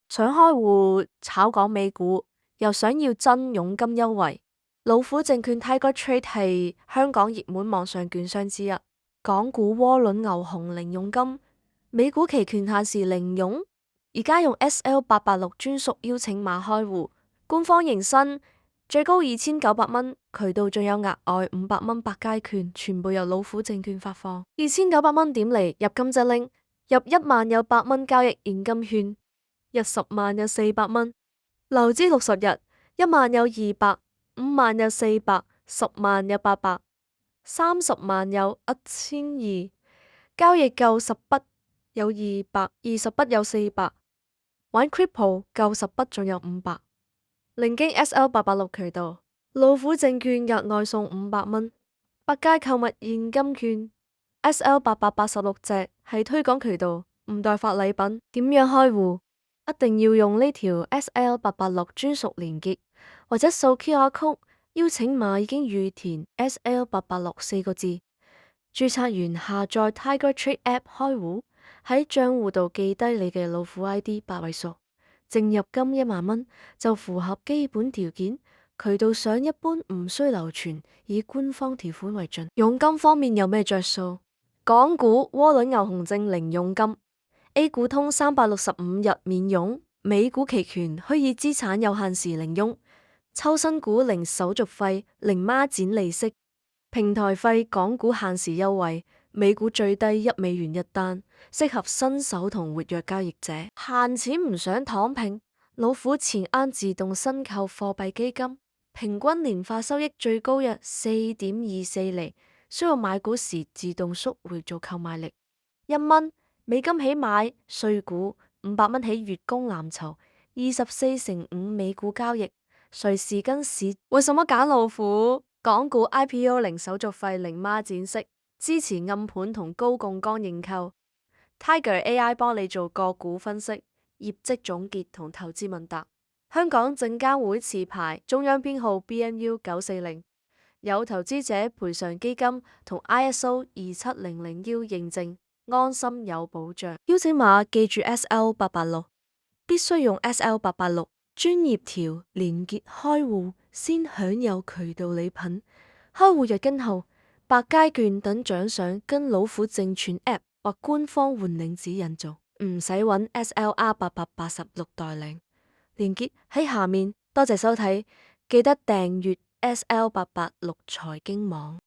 想開戶炒港美股，又想要真佣金優惠，老虎證券 Tiger Trade 係香港熱門網上券商之一。港股窩輪牛熊零佣金，美股期權限時零佣。而家用 SL886專屬邀請碼開戶，官方迎新，最高2900蚊，渠道仲有額外500蚊百佳券，全部由老虎證券發放。2900蚊點嚟？入金則拎，入1萬有8蚊交易現金券。入10萬有400蚊，留資60日，1萬有200，5萬有400，10萬有800，30萬有1200，交易夠10筆有200，20筆有400，玩 Crypto 夠10筆仲有500，另經 SL886渠道，老虎證券額外送500蚊，百佳購物現金券。SL886隻係推廣渠道，唔代發禮品。點樣開戶？一定要用呢條 SL886專屬連結，或者掃 QR code，邀請碼已經預填 SL886 4個字。註冊完下載 Tiger Trade App 開戶，喺賬戶度記低你嘅老虎 ID 8位數，淨入金1萬蚊就符合基本條件。渠道上一般唔需流傳，以官方條款為準。佣金方面有咩着數？港股窩輪牛熊證零佣金。A 股通365日免佣，美股期權虛擬資產有限時零佣，抽新股零手續費、零孖展利息，平台費港股限時優惠，美股最低1美元一單，適合新手同活躍交易者。閒錢唔想躺平，老虎錢罌自動申購貨幣基金，平均年化收益最高約4.24厘，需要買股時自動縮回做購買力1蚊。美金起買，稅股500蚊起月供藍籌，24/5美股交易，隨時跟市。為什麼揀老虎？港股 IPO 零手續費、零孖展息，支持暗盤同高槓桿認購。Tiger AI 幫你做個股分析、業績總結同投資問答。香港證監會持牌，中央編號 BNU940，有投資者賠償基金同 ISO27001 認證。安心有保障，邀請碼記住 SL886，必須用 SL886，專業條連結開戶先享有渠道禮品，開戶日跟後百佳券等獎賞跟老虎證券 App 或官方換領指引做，唔使揾 SLR8886代領，連結喺下面。多謝收睇，記得訂閱 SL886財經網。